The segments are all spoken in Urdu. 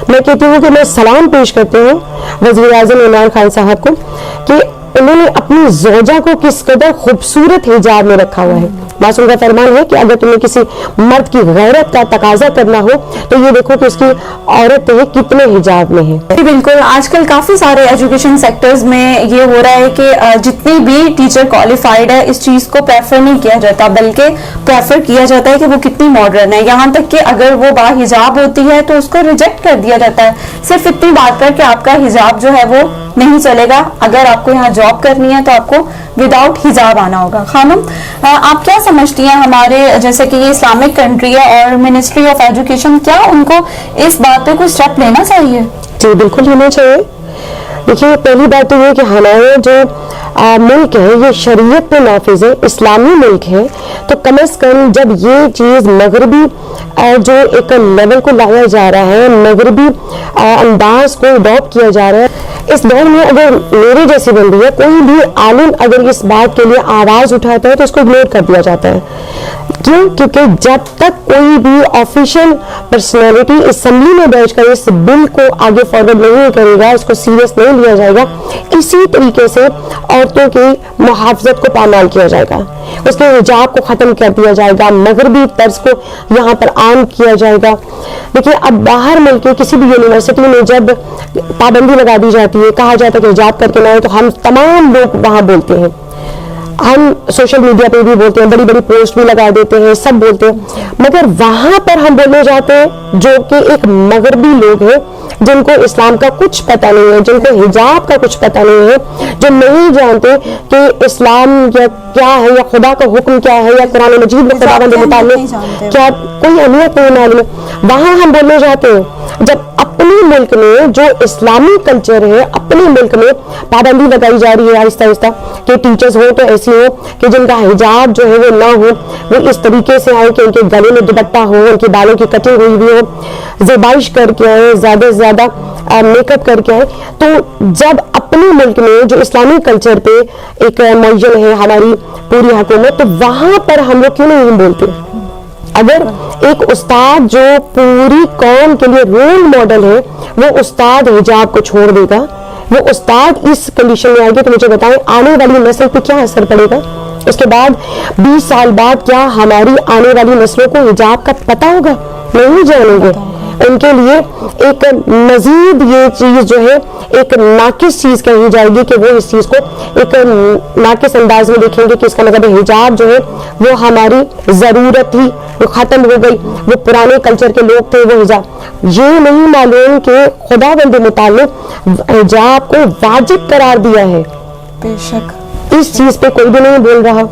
میں کہتی ہوں کہ میں سلام پیش کرتی ہوں وزیر اعظم عمران خان صاحب کو کہ انہوں نے اپنی زوجہ کو کس قدر خوبصورت حجاب میں رکھا ہوا ہے. معصوم کا فرمان ہے کہ اگر تمہیں کسی مرد کی غیرت کا تقاضا کرنا ہو تو یہ دیکھو کہ اس کی عورت ہے کتنے حجاب میں ہے. بالکل آج کل کافی سارے ایجوکیشن سیکٹرز میں یہ ہو رہا ہے کہ جتنی بھی ٹیچر کوالیفائڈ ہے اس چیز کو پریفر نہیں کیا جاتا بلکہ پریفر کیا جاتا ہے کہ وہ کتنی ماڈرن ہے, یہاں تک کہ اگر وہ با حجاب ہوتی ہے تو اس کو ریجیکٹ کر دیا جاتا ہے صرف اتنی بات پر کہ آپ کا حجاب جو ہے وہ نہیں چلے گا, اگر آپ کو یہاں جاب کرنی ہے تو آپ کو وداؤٹ حجاب آنا ہوگا. خانم آپ کیا سمجھتی ہیں ہمارے جیسے کہ یہ اسلامک کنٹری ہے اور منسٹری آف ایجوکیشن کیا ان کو اس بات پہ کوئی اسٹیپ لینا چاہیے؟ جی بالکل لینا چاہیے. دیکھیے پہلی بات تو یہ کہ ہمارے جو ملک ہے یہ شریعت پہ نافذ ہے, اسلامی ملک ہے, تو کم از کم جب یہ چیز مغربی جو ایک لیول کو لایا جا رہا ہے, مغربی انداز کو اڈاپٹ کیا جا رہا ہے, اس دور میں اگر میرے جیسی بندی ہے کوئی بھی عالم اگر اس بات کے لیے آواز اٹھاتا ہے تو اس کو اگنور کر دیا جاتا ہے. کیوں؟ کیونکہ جب تک کوئی بھی آفیشیل پرسنالٹی اسمبلی میں بیٹھ کر اس بل کو آگے فارورڈ نہیں کرے گا, اس کو سیریس نہیں لیا جائے گا, اسی طریقے سے عورتوں کی محافظت کو پامال کیا جائے گا, اس کے حجاب کو ختم کر دیا جائے گا, مغربی طرز کو یہاں پر عام کیا جائے گا. دیکھیے اب باہر ملک کے کسی بھی یونیورسٹی میں جب پابندی لگا دی جاتی ہے, کہا جاتا ہے کہ حجاب کر کے نہ ہو, تو ہم تمام لوگ وہاں بولتے ہیں, ہم سوشل میڈیا پہ بھی بولتے ہیں, بڑی بڑی پوسٹ بھی لگا دیتے ہیں, سب بولتے ہیں, مگر وہاں پر ہم بولنے جاتے ہیں جو کہ ایک مغربی لوگ ہیں جن کو اسلام کا کچھ پتہ نہیں ہے, جن کو حجاب کا کچھ پتہ نہیں ہے, جو نہیں جانتے کہ اسلام یا کیا ہے یا خدا کا حکم کیا ہے یا قرآن مجید میں خدا کے متعلق کیا کوئی اہمیت نہیں معلوم ہے, وہاں ہم بولنے جاتے ہیں. جب اپنے ملک میں جو اسلامی کلچر ہے, اپنے ملک میں پابندی لگائی جا رہی ہے آہستہ آہستہ کہ ٹیچرز ہوں تو ایسی ہو کہ جن کا حجاب جو ہے وہ نہ ہو, وہ اس طریقے سے آئے کہ ان کے گلے میں دوپٹہ ہو, ان کے بالوں کی کٹنگ ہوئی ہوئی ہو, زیبائش کر کے آئے, زیادہ سے زیادہ میک اپ کر کے آئے. تو جب اپنے ملک میں جو اسلامی کلچر پہ ایک معین ہے ہماری پوری حکومت, تو وہاں پر ہم لوگ کیوں نہیں بولتے؟ اگر ایک استاد جو پوری قوم کے لیے رول ماڈل ہے, وہ استاد حجاب کو چھوڑ دے گا, وہ استاد اس کنڈیشن میں آئے گا, تو مجھے بتائیں آنے والی نسل پہ کیا اثر پڑے گا؟ اس کے بعد 20 سال بعد کیا ہماری آنے والی نسلوں کو حجاب کا پتہ ہوگا؟ نہیں جانیں گے. ان کے لیے ایک مزید یہ چیز جو ہے ایک ناقص چیز کہی جائے گی کہ وہ اس چیز کو ایک ناقص انداز میں دیکھیں گے کہ اس کا مطلب حجاب جو ہے وہ ہماری ضرورت ہی وہ ختم ہو گئی, وہ پرانے کلچر کے لوگ تھے وہ حجاب. یہ نہیں معلوم کہ خدا بند متعلق حجاب کو واجب قرار دیا ہے. بے شک اس چیز پہ کوئی بھی نہیں بول رہا.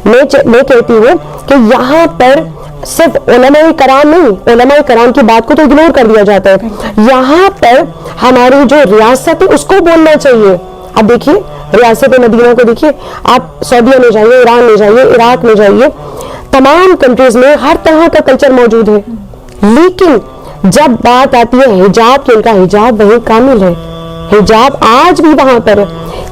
میں کہتی ہوں کہ یہاں پر صرف علماء کرام نہیں, علماء کرام کی بات کو تو اگنور کر دیا جاتا ہے, یہاں پر ہماری جو ریاست ہے اس کو بولنا چاہیے. اب دیکھیے ریاست مدینہ کو دیکھیے, آپ سعودیہ میں جائیے, ایران میں جائیے, عراق میں جائیے, تمام کنٹریز میں ہر طرح کا کلچر موجود ہے, لیکن جب بات آتی ہے حجاب کی, ان کا حجاب وہی کامل ہے. حجاب آج بھی وہاں پر ہے.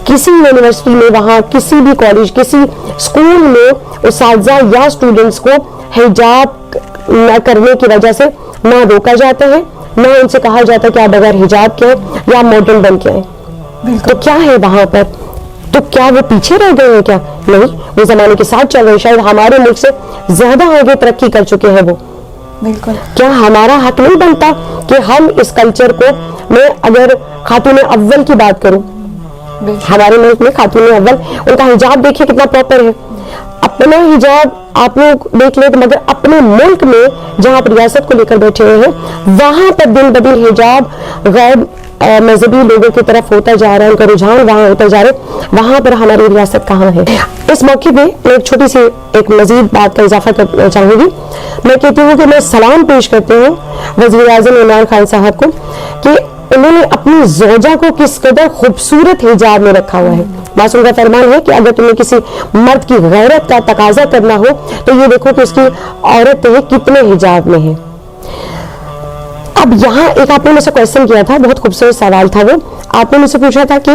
کسی یونیورسٹی میں, وہاں کسی بھی کالج, کسی اسکول میں اساتذہ یا اسٹوڈنٹس کو حجاب نہ کرنے کی وجہ سے نہ روکا جاتا ہے, نہ ان سے کہا جاتا ہے کہ آپ بغیر حجاب کے یا ماڈرن بن کے آئے. تو کیا ہے وہاں پر؟ تو کیا وہ پیچھے رہ گئے ہیں؟ کیا نہیں, وہ زمانے کے ساتھ چل رہے ہیں, شاید ہمارے ملک سے زیادہ آگے ترقی کر چکے ہیں وہ. بالکل. کیا ہمارا حق نہیں بنتا کہ ہم اس کلچر کو, میں اگر خاتون اول کی بات کروں, ہمارے ملک میں خاتون اول ان کا حجاب دیکھیں کتنا پراپر ہے. اپنا حجاب آپ لوگ دیکھ لیں, مگر اپنے ملک میں جہاں آپ ریاست کو لے کر بیٹھے ہوئے ہیں وہاں پر دن بدن حجاب غیر مذہبی لوگوں کی طرف ہوتا جا رہا ہے, ان کا رجحان وہاں ہوتا جا رہا ہے. وہاں پر ہماری ریاست کہاں ہے؟ اس موقع پہ میں ایک چھوٹی سی ایک مزید بات کا اضافہ کرنا چاہوں گی. میں کہتی ہوں کہ میں سلام پیش کرتی ہوں وزیر اعظم عمران خان صاحب کو کہ انہوں نے اپنی زوجہ کو کس قدر خوبصورت حجاب میں رکھا ہوا ہے. معصوم کا فرمان ہے کہ اگر تمہیں کسی مرد کی غیرت کا تقاضا کرنا ہو تو یہ دیکھو کہ اس کی عورت ہے کتنے حجاب میں ہے. اب یہاں ایک آپ نے مجھ سے کوشچن کیا تھا, بہت خوبصورت سوال تھا وہ. آپ نے مجھ سے پوچھا تھا کہ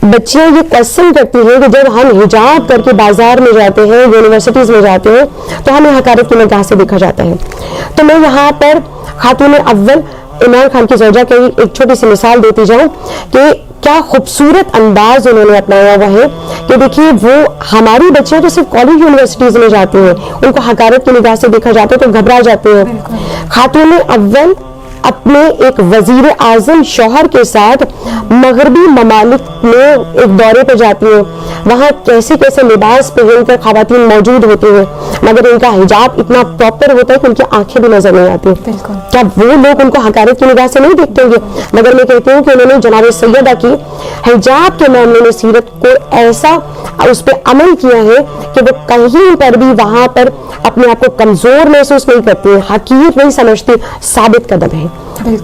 بچیاں یہ کوشچن کرتی ہیں کہ جب ہم حجاب کر کے بازار میں جاتے ہیں, یونیورسٹیز میں جاتے ہیں, تو ہمیں حقارت کی نگاہ سے دیکھا جاتا ہے. تو میں یہاں پر خاتون اول عمران خان کی زوجہ کی ایک چھوٹی سی مثال دیتی جاؤں کہ کیا خوبصورت انداز انہوں نے اپنایا ہوا ہے کہ دیکھیے وہ ہماری بچیاں تو صرف کالج یونیورسٹیز میں جاتی ہیں، ان کو حقارت کی نگاہ سے دیکھا جاتا ہے تو گھبرا جاتے ہیں. خاتون اول اپنے ایک وزیر اعظم شوہر کے ساتھ مغربی ممالک میں ایک دورے پہ جاتی ہیں، وہاں کیسے کیسے لباس پہن کر خواتین موجود ہوتی ہیں، مگر ان کا حجاب اتنا پراپر ہوتا ہے کہ ان کی آنکھیں بھی نظر نہیں آتی. کیا وہ لوگ ان کو حقارت کی نگاہ سے نہیں دیکھتے ہوں گے؟ مگر میں کہتی ہوں کہ انہوں نے جناب سیدہ کی حجاب کے معاملے میں سیرت کو ایسا اس پہ عمل کیا ہے کہ وہ کہیں پر بھی وہاں پر اپنے آپ کو کمزور محسوس نہیں کرتی ہے، حقیر نہیں سمجھتی، ثابت قدم ہے.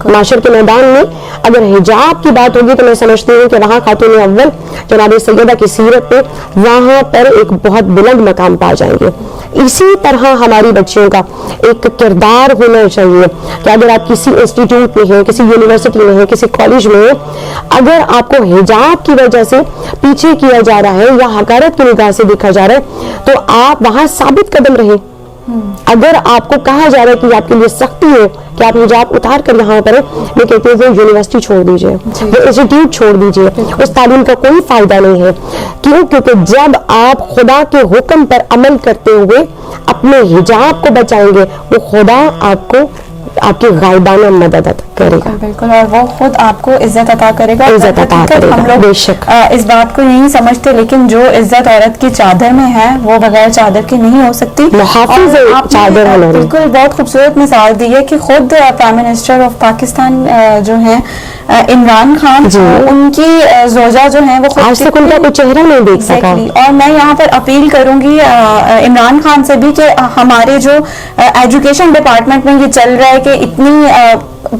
معاشر کے میدان میں اگر حجاب کی بات ہوگی تو میں سمجھتی ہوں کہ وہاں خاتون اول جناب سیدہ کی سیرت میں وہاں پر ایک بہت بلند مقام پا جائیں گے. اسی طرح ہماری بچیوں کا ایک کردار ہونا چاہیے کہ اگر آپ کسی انسٹیٹیوٹ میں ہیں، کسی یونیورسٹی میں ہیں، کسی کالج میں ہیں، اگر آپ کو حجاب کی وجہ سے پیچھے کیا جا رہا ہے یا حقارت کی نگاہ سے دیکھا جا رہا ہے تو آپ وہاں ثابت قدم رہیں. اگر آپ کو کہا جا رہا ہے کہ آپ کے لیے سختی ہے کہ آپ حجاب اتار کر یہاں پر میں کہتی ہوں وہ یونیورسٹی چھوڑ دیجئے، وہ انسٹیٹیوٹ چھوڑ دیجئے، اس تعلیم کا کوئی فائدہ نہیں ہے. کیوں؟ کیونکہ جب آپ خدا کے حکم پر عمل کرتے ہوئے اپنے حجاب کو بچائیں گے وہ خدا آپ کو آپ کی غائبانہ مدد کرے گا. بالکل، اور وہ خود آپ کو عزت عطا کرے گا. عزت عطا کرے گا. ہم لوگ بے شک اس بات کو نہیں سمجھتے، لیکن جو عزت عورت کی چادر میں ہے وہ بغیر چادر کے نہیں ہو سکتی. محافظ چادر ہے. بالکل بہت خوبصورت مثال دی ہے کہ خود پرائم منسٹر آف پاکستان جو ہیں عمران خان، ان کی زوجہ جو ہیں وہ آج تک ان کا کوئی چہرہ نہیں دیکھ سکا. اور میں یہاں پر اپیل کروں گی عمران خان سے بھی کہ ہمارے جو ایجوکیشن ڈپارٹمنٹ میں یہ چل رہا ہے کہ اتنی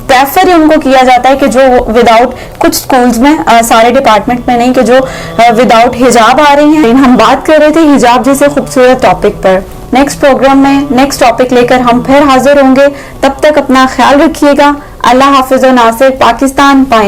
پریفر ان کو کیا جاتا ہے کہ جو وداؤٹ، کچھ سکولز میں، سارے ڈپارٹمنٹ میں نہیں، کہ جو وداؤٹ حجاب آ رہی ہیں. ہم بات کر رہے تھے حجاب جیسے خوبصورت ٹاپک پر. نیکسٹ پروگرام میں نیکسٹ ٹاپک لے کر ہم پھر حاضر ہوں گے. تب تک اپنا خیال رکھیے گا. اللہ حافظ و ناصر. پاکستان پائیں.